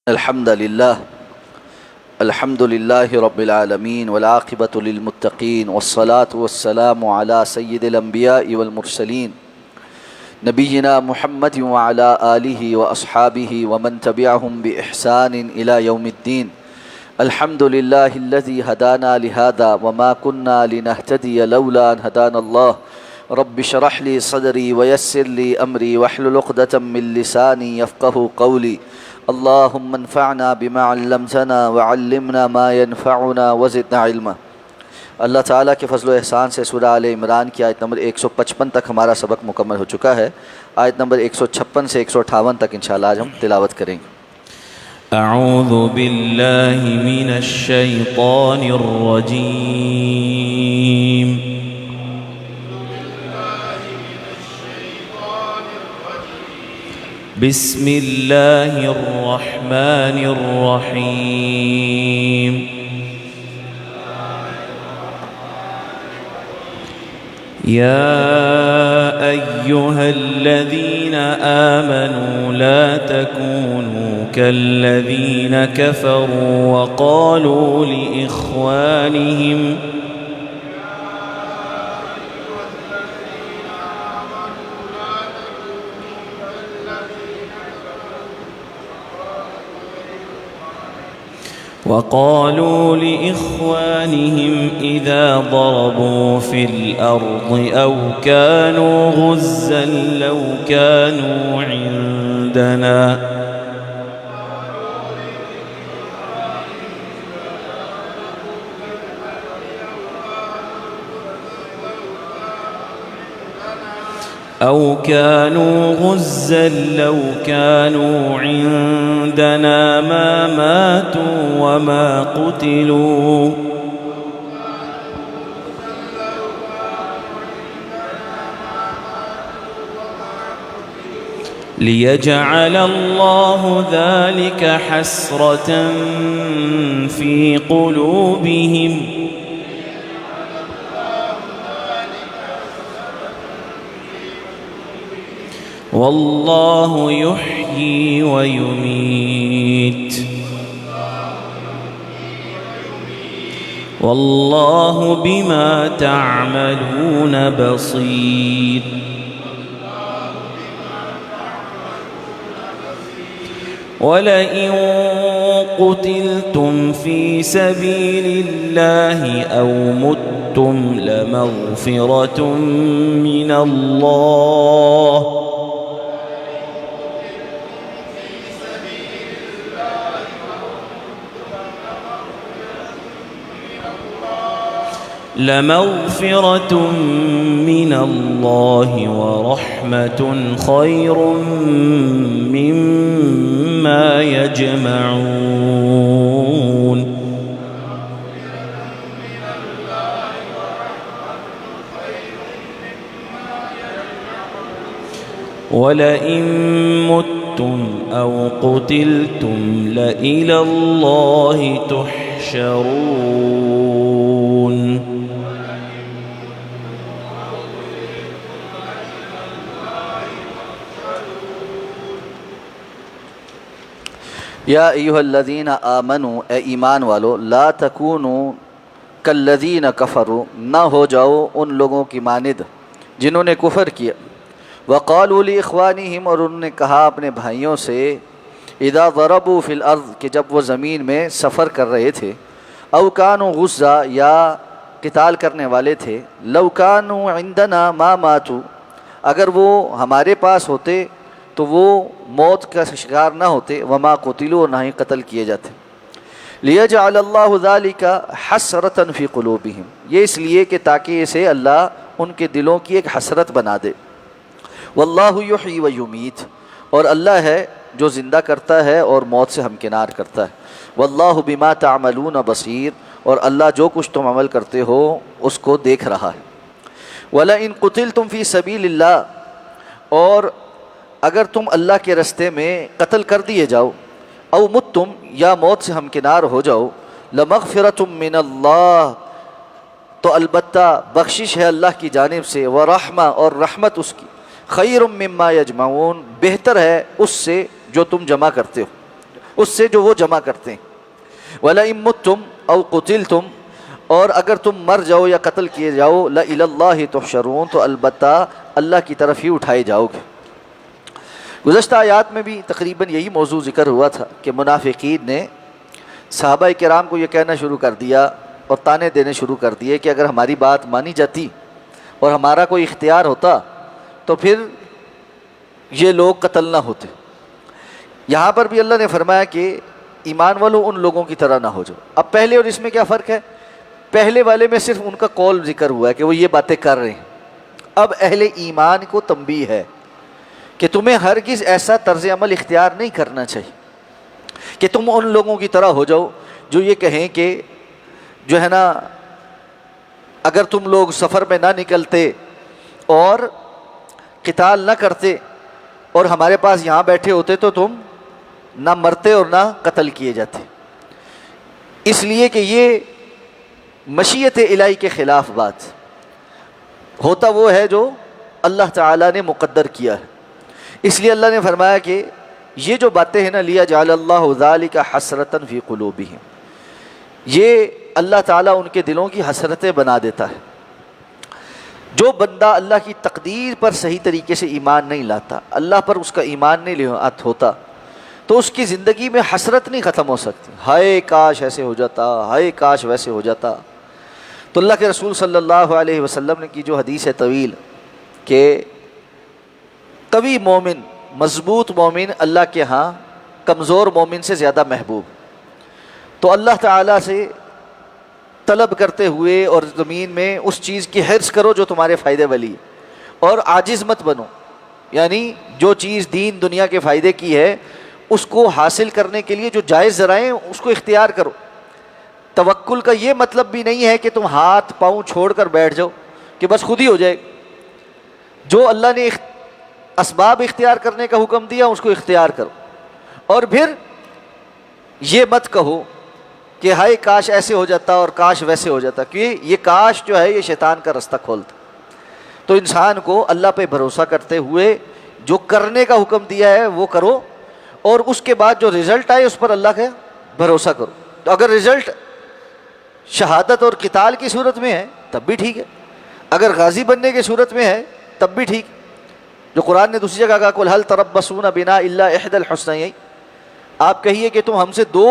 الحمد لله رب العالمين والعاقبة للمتقين والصلاة والسلام على سيد الأنبياء والمرسلين نبينا محمد وعلى آله وأصحابه ومن تبعهم بإحسان إلى يوم الدين. الحمد لله الذي هدانا لهذا وما كنا لنهتدي لولا أن هدانا الله. رب اشرح لي صدري ويسر لي أمري واحلل عقدة من لساني يفقه قولي. اللهم انفعنا بما علمتنا وعلمنا ما ينفعنا وزدنا علما. اللہ تعالیٰ کے فضل و احسان سے سورہ آل عمران کی آیت نمبر 155 تک ہمارا سبق مکمل ہو چکا ہے. آیت نمبر 156 سے 158 تک انشاءاللہ آج ہم تلاوت کریں گے. اعوذ باللہ من الشیطان الرجیم. بسم اللہ الرحمن الرحیم. يا أيها الذين آمنوا لا تكونوا كالذين كفروا وقالوا لإخوانهم إذا ضربوا في الأرض أو كانوا غزا لو كانوا عندنا ما ماتوا وما قتلوا ليجعل الله ذلك حسرة في قلوبهم والله يحيي ويميت والله بما تعملون بصير. ولئن قتلتم في سبيل الله أو متم لمغفرة من الله ورحمة خير مما يجمعون. ولئن متم أو قتلتم لإلى الله تحشرون. یا ایہا الذین آمنوا، اے ایمان والو، لا تکونوا کالذین کفروا، نہ ہو جاؤ ان لوگوں کی مانند جنہوں نے کفر کیا. وقالوا لاخوانہم، اور انہوں نے کہا اپنے بھائیوں سے، اذا ضربوا فی الارض، کہ جب وہ زمین میں سفر کر رہے تھے، او کانوا غزا، یا قتال کرنے والے تھے، لو کانوا عندنا ما ماتوا، اگر وہ ہمارے پاس ہوتے تو وہ موت کا شکار نہ ہوتے، وما قتلوا، نہ ہی قتل کیے جاتے. لیجعل اللہ ذلک حسرۃ فی قلوبہم، یہ اس لیے کہ تاکہ اسے اللہ ان کے دلوں کی ایک حسرت بنا دے. واللہ یحیی و یمیت، اور اللہ ہے جو زندہ کرتا ہے اور موت سے ہمکنار کرتا ہے. واللہ بما تعملون بصیر، اور اللہ جو کچھ تم عمل کرتے ہو اس کو دیکھ رہا ہے. ولئن قتلتم فی سبیل اللہ، اور اگر تم اللہ کے رستے میں قتل کر دیے جاؤ، او متم، یا موت سے ہمکنار ہو جاؤ، لمغفرۃ من اللہ، تو البتہ بخشش ہے اللہ کی جانب سے، ورحمہ، اور رحمت اس کی، خیر مما یجمعون، بہتر ہے اس سے جو تم جمع کرتے ہو. اس سے جو وہ جمع کرتے ہیں۔ وَلَئِن مُتُّمْ أَوْ قُتِلْتُمْ، اور اگر تم مر جاؤ یا قتل کیے جاؤ، لَإِلَى اللَّهِ تُحْشَرُونَ، تو البتہ اللہ کی طرف ہی اٹھائے جاؤ گے۔ گزشتہ آیات میں بھی تقریباً یہی موضوع ذکر ہوا تھا کہ منافقین نے صحابہ کرام کو یہ کہنا شروع کر دیا اور طعنے دینے شروع کر دیے کہ اگر ہماری بات مانی جاتی اور ہمارا کوئی اختیار ہوتا تو پھر یہ لوگ قتل نہ ہوتے۔ یہاں پر بھی اللہ نے فرمایا کہ ایمان والوں ان لوگوں کی طرح نہ ہو جاؤ۔ اب پہلے اور اس میں کیا فرق ہے؟ پہلے والے میں صرف ان کا قول ذکر ہوا ہے کہ وہ یہ باتیں کر رہے ہیں، اب اہل ایمان کو تنبیہ ہے کہ تمہیں ہرگز ایسا طرز عمل اختیار نہیں کرنا چاہیے کہ تم ان لوگوں کی طرح ہو جاؤ جو یہ کہیں کہ جو ہے نا اگر تم لوگ سفر میں نہ نکلتے اور قتال نہ کرتے اور ہمارے پاس یہاں بیٹھے ہوتے تو تم نہ مرتے اور نہ قتل کیے جاتے، اس لیے کہ یہ مشیت الہی کے خلاف بات ہوتا وہ ہے جو اللہ تعالیٰ نے مقدر کیا ہے۔ اس لیے اللہ نے فرمایا کہ یہ جو باتیں ہیں نا، لِيَجْعَلَ اللَّهُ ذَلِكَ حَسْرَةً فِي قُلُوبِهِمْ، یہ اللہ تعالیٰ ان کے دلوں کی حسرتیں بنا دیتا ہے۔ جو بندہ اللہ کی تقدیر پر صحیح طریقے سے ایمان نہیں لاتا، اللہ پر اس کا ایمان نہیں لحاظ ہوتا، تو اس کی زندگی میں حسرت نہیں ختم ہو سکتی، ہائے کاش ایسے ہو جاتا، ہائے کاش ویسے ہو جاتا۔ تو اللہ کے رسول صلی اللہ علیہ وسلم نے کی جو حدیث ہے طویل کہ قوی مومن، مضبوط مومن اللہ کے ہاں کمزور مومن سے زیادہ محبوب، تو اللہ تعالیٰ سے طلب کرتے ہوئے اور زمین میں اس چیز کی حرص کرو جو تمہارے فائدے والی ہے، اور عاجز مت بنو، یعنی جو چیز دین دنیا کے فائدے کی ہے اس کو حاصل کرنے کے لیے جو جائز ذرائع ہیں اس کو اختیار کرو۔ توکل کا یہ مطلب بھی نہیں ہے کہ تم ہاتھ پاؤں چھوڑ کر بیٹھ جاؤ کہ بس خود ہی ہو جائے، جو اللہ نے اسباب اختیار کرنے کا حکم دیا اس کو اختیار کرو، اور پھر یہ مت کہو کہ ہائے کاش ایسے ہو جاتا اور کاش ویسے ہو جاتا، کہ یہ کاش جو ہے یہ شیطان کا رستہ کھولتا۔ تو انسان کو اللہ پہ بھروسہ کرتے ہوئے جو کرنے کا حکم دیا ہے وہ کرو، اور اس کے بعد جو رزلٹ آئے اس پر اللہ کا بھروسہ کرو۔ تو اگر رزلٹ شہادت اور قتال کی صورت میں ہے تب بھی ٹھیک ہے، اگر غازی بننے کی صورت میں ہے تب بھی ٹھیک۔ جو قرآن نے دوسری جگہ کہا قُلْ هَلْ تَرَبَّصُونَ بِنَا إِلَّا إِحْدَى الْحُسْنَيَيْنِ، آپ کہیے کہ تم ہم سے دو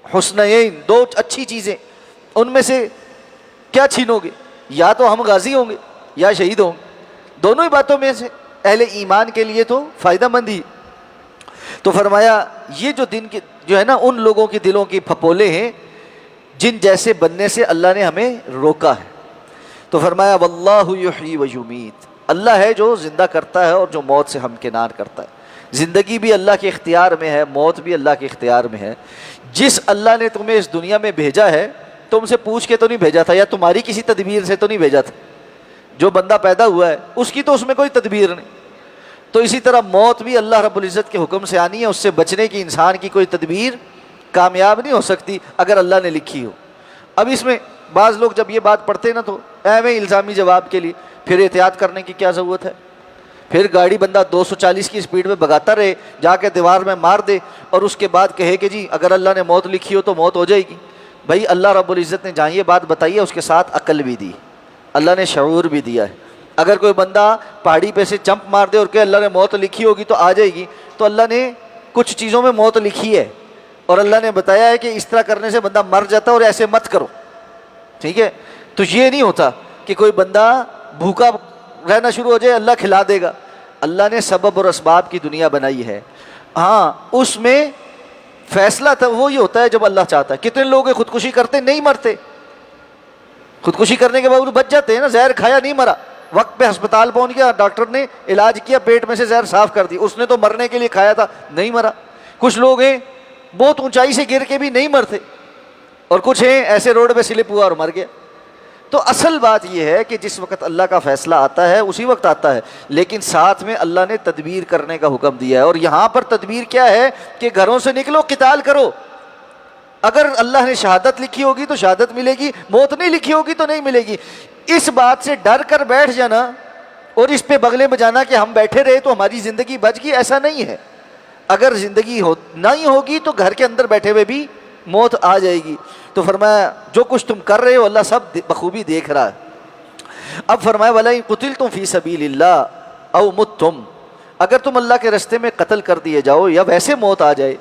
حسنین، دو اچھی چیزیں، ان میں سے کیا چھینو گے؟ یا تو ہم غازی ہوں گے یا شہید ہوں گے، دونوں ہی باتوں میں سے اہل ایمان کے لیے تو فائدہ مند ہی۔ تو فرمایا یہ جو دن کے جو ہے نا ان لوگوں کے دلوں کی پھپولے ہیں جن جیسے بننے سے اللہ نے ہمیں روکا ہے۔ تو فرمایا واللہ یحیی و یمیت، اللہ ہے جو زندہ کرتا ہے اور جو موت سے ہمکنار کرتا ہے۔ زندگی بھی اللہ کے اختیار میں ہے، موت بھی اللہ کے اختیار میں ہے۔ جس اللہ نے تمہیں اس دنیا میں بھیجا ہے تم سے پوچھ کے تو نہیں بھیجا تھا، یا تمہاری کسی تدبیر سے تو نہیں بھیجا تھا۔ جو بندہ پیدا ہوا ہے اس کی تو اس میں کوئی تدبیر نہیں، تو اسی طرح موت بھی اللہ رب العزت کے حکم سے آنی ہے، اس سے بچنے کی انسان کی کوئی تدبیر کامیاب نہیں ہو سکتی اگر اللہ نے لکھی ہو۔ اب اس میں بعض لوگ جب یہ بات پڑھتے ہیں نا تو ایویں الزامی جواب کے لیے پھر احتیاط کرنے کی کیا ضرورت ہے؟ پھر گاڑی بندہ 240 کی سپیڈ میں بھگاتا رہے، جا کے دیوار میں مار دے اور اس کے بعد کہے کہ جی اگر اللہ نے موت لکھی ہو تو موت ہو جائے گی۔ بھائی اللہ رب العزت نے جہاں یہ بات بتائی ہے اس کے ساتھ عقل بھی دی، اللہ نے شعور بھی دیا ہے۔ اگر کوئی بندہ پہاڑی پہ سے جمپ مار دے اور کہ اللہ نے موت لکھی ہوگی تو آ جائے گی، تو اللہ نے کچھ چیزوں میں موت لکھی ہے اور اللہ نے بتایا ہے کہ اس طرح کرنے سے بندہ مر جاتا ہے اور ایسے مت کرو، ٹھیک ہے؟ تو یہ نہیں ہوتا کہ کوئی بندہ بھوکا رہنا شروع ہو جائے اللہ کھلا دے گا۔ اللہ نے سبب اور اسباب کی دنیا بنائی ہے، ہاں اس میں فیصلہ تو وہی ہوتا ہے جب اللہ چاہتا ہے۔ کتنے لوگ خودکشی کرتے نہیں مرتے، خودکشی کرنے کے باوجود بچ جاتے ہیں نا، زہر کھایا نہیں مرا، وقت پہ ہسپتال پہنچ گیا، ڈاکٹر نے علاج کیا، پیٹ میں سے زہر صاف کر دی، اس نے تو مرنے کے لیے کھایا تھا نہیں مرا۔ کچھ لوگ ہیں بہت اونچائی سے گر کے بھی نہیں مرتے، اور کچھ ہیں ایسے روڈ پہ سلپ ہوا اور مر گیا۔ تو اصل بات یہ ہے کہ جس وقت اللہ کا فیصلہ آتا ہے اسی وقت آتا ہے، لیکن ساتھ میں اللہ نے تدبیر کرنے کا حکم دیا ہے۔ اور یہاں پر تدبیر کیا ہے کہ گھروں سے نکلو، قتال کرو۔ اگر اللہ نے شہادت لکھی ہوگی تو شہادت ملے گی، موت نہیں لکھی ہوگی تو نہیں ملے گی۔ اس بات سے ڈر کر بیٹھ جانا اور اس پہ بغلے بجانا کہ ہم بیٹھے رہے تو ہماری زندگی بچ گئی، ایسا نہیں ہے۔ اگر زندگی نہیں ہوگی تو گھر کے اندر بیٹھے ہوئے بھی موت آ جائے گی. تو فرمایا جو کچھ تم کر رہے ہو اللہ سب بخوبی دیکھ رہا ہے. اب فرمایا وَلَئِن قُتِلْتُمْ فِي سَبِيلِ اللَّهِ أَوْ مُتْتُمْ، اگر تم اللہ کے راستے میں قتل کر دیے جاؤ یا ویسے موت آ جائے.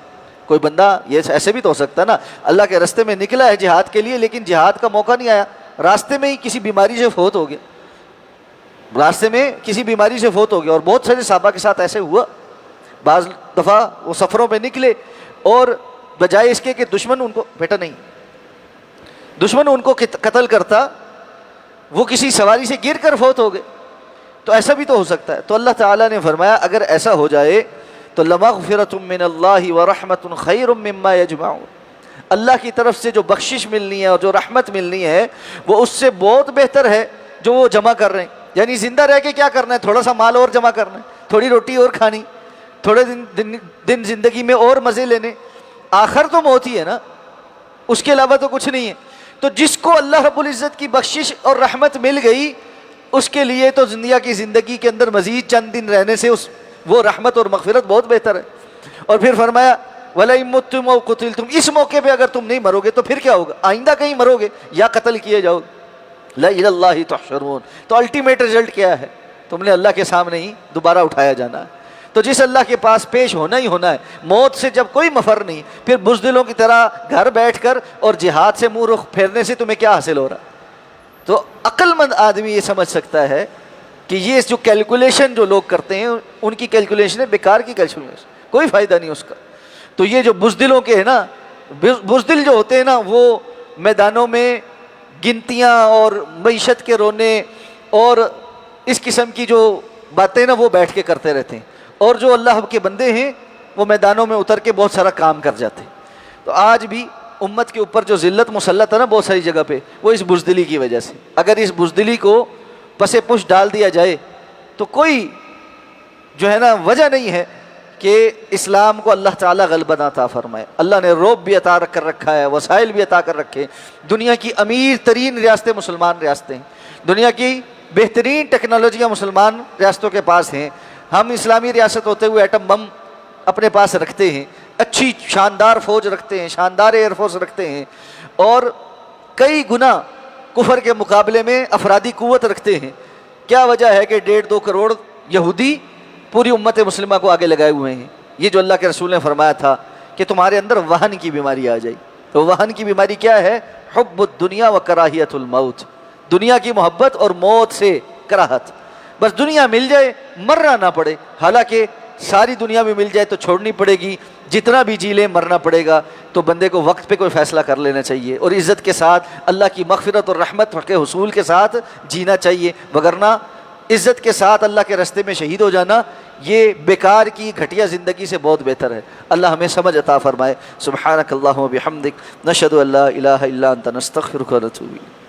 کوئی بندہ یہ ایسے بھی تو ہو سکتا ہے نا، اللہ کے راستے میں نکلا ہے جہاد کے لیے لیکن جہاد کا موقع نہیں آیا، راستے میں ہی کسی بیماری سے فوت ہو گیا، راستے میں کسی بیماری سے فوت ہو گیا. اور بہت سارے صحابہ کے ساتھ ایسے ہوا. بعض دفعہ وہ سفروں پہ نکلے اور بجائے اس کے کہ دشمن ان کو بیٹا نہیں، دشمن ان کو قتل کرتا، وہ کسی سواری سے گر کر فوت ہو گئے. تو ایسا بھی تو ہو سکتا ہے. تو اللہ تعالیٰ نے فرمایا اگر ایسا ہو جائے تو لَمَغْفِرَةٌ مِّنَ اللَّهِ وَرَحْمَةٌ خَيْرٌ مِّمَّا يَجْمَعُونَ، اللہ کی طرف سے جو بخشش ملنی ہے اور جو رحمت ملنی ہے وہ اس سے بہت بہتر ہے جو وہ جمع کر رہے ہیں. یعنی زندہ رہ کے کیا کرنا ہے؟ تھوڑا سا مال اور جمع کرنا ہے، تھوڑی روٹی اور کھانی، تھوڑے دن زندگی میں اور مزے لینے. آخر تو موت ہی ہے نا، اس کے علاوہ تو کچھ نہیں ہے. تو جس کو اللہ رب العزت کی بخشش اور رحمت مل گئی اس کے لیے تو دنیا کی زندگی کے اندر مزید چند دن رہنے سے وہ رحمت اور مغفرت بہت بہتر ہے. اور پھر فرمایا وَلَئِن مُتُّمْ أَوْ قُتِلْتُمْ، اس موقع پہ اگر تم نہیں مرو گے تو پھر کیا ہوگا؟ آئندہ کہیں مرو گے یا قتل کیے جاؤ گے. لَإِلَى اللَّهِ تُحْشَرُونَ، تو الٹیمیٹ رزلٹ کیا ہے؟ تم نے اللہ کے سامنے ہی دوبارہ اٹھایا جانا ہے. تو جس اللہ کے پاس پیش ہونا ہی ہونا ہے، موت سے جب کوئی مفر نہیں، پھر بزدلوں کی طرح گھر بیٹھ کر اور جہاد سے منہ رخ پھیرنے سے تمہیں کیا حاصل ہو رہا؟ تو عقل مند آدمی یہ سمجھ سکتا ہے کہ یہ جو کیلکولیشن جو لوگ کرتے ہیں ان کی کیلکولیشن بیکار کی کیلکولیشن، کوئی فائدہ نہیں اس کا. تو یہ جو بزدلوں کے ہیں نا، بزدل جو ہوتے ہیں نا وہ میدانوں میں گنتیاں اور معیشت کے رونے اور اس قسم کی جو باتیں نا وہ بیٹھ کے کرتے رہتے ہیں. اور جو اللہ کے بندے ہیں وہ میدانوں میں اتر کے بہت سارا کام کر جاتے ہیں. تو آج بھی امت کے اوپر جو ذلت مسلط ہے نا بہت ساری جگہ پہ، وہ اس بزدلی کی وجہ سے. اگر اس بزدلی کو پس پش ڈال دیا جائے تو کوئی جو ہے نا وجہ نہیں ہے کہ اسلام کو اللہ تعالیٰ غلبہ عطا فرمائے. اللہ نے روب بھی عطا کر رکھا ہے، وسائل بھی عطا کر رکھے. دنیا کی امیر ترین ریاستیں مسلمان ریاستیں ہیں، دنیا کی بہترین ٹیکنالوجیاں مسلمان ریاستوں کے پاس ہیں. ہم اسلامی ریاست ہوتے ہوئے ایٹم بم اپنے پاس رکھتے ہیں، اچھی شاندار فوج رکھتے ہیں، شاندار ایئر فورس رکھتے ہیں، اور کئی گنا کفر کے مقابلے میں افرادی قوت رکھتے ہیں. کیا وجہ ہے کہ 1.5-2 کروڑ یہودی پوری امت مسلمہ کو آگے لگائے ہوئے ہیں؟ یہ جو اللہ کے رسول نے فرمایا تھا کہ تمہارے اندر وہن کی بیماری آ جائے. تو وہن کی بیماری کیا ہے؟ حب الدنیا و کراہیت الموت، دنیا کی محبت اور موت سے کراہت. بس دنیا مل جائے، مرنا نہ پڑے. حالانکہ ساری دنیا بھی مل جائے تو چھوڑنی پڑے گی، جتنا بھی جی لے مرنا پڑے گا. تو بندے کو وقت پہ کوئی فیصلہ کر لینا چاہیے اور عزت کے ساتھ اللہ کی مغفرت اور رحمت کے حصول کے ساتھ جینا چاہیے. وگرنہ عزت کے ساتھ اللہ کے راستے میں شہید ہو جانا یہ بیکار کی گھٹیا زندگی سے بہت بہتر ہے. اللہ ہمیں سمجھ عطا فرمائے. سبحانک اللہم و بحمدک، نشہد ان لا الہ الا انت، نستغفرک و نتوب الیک.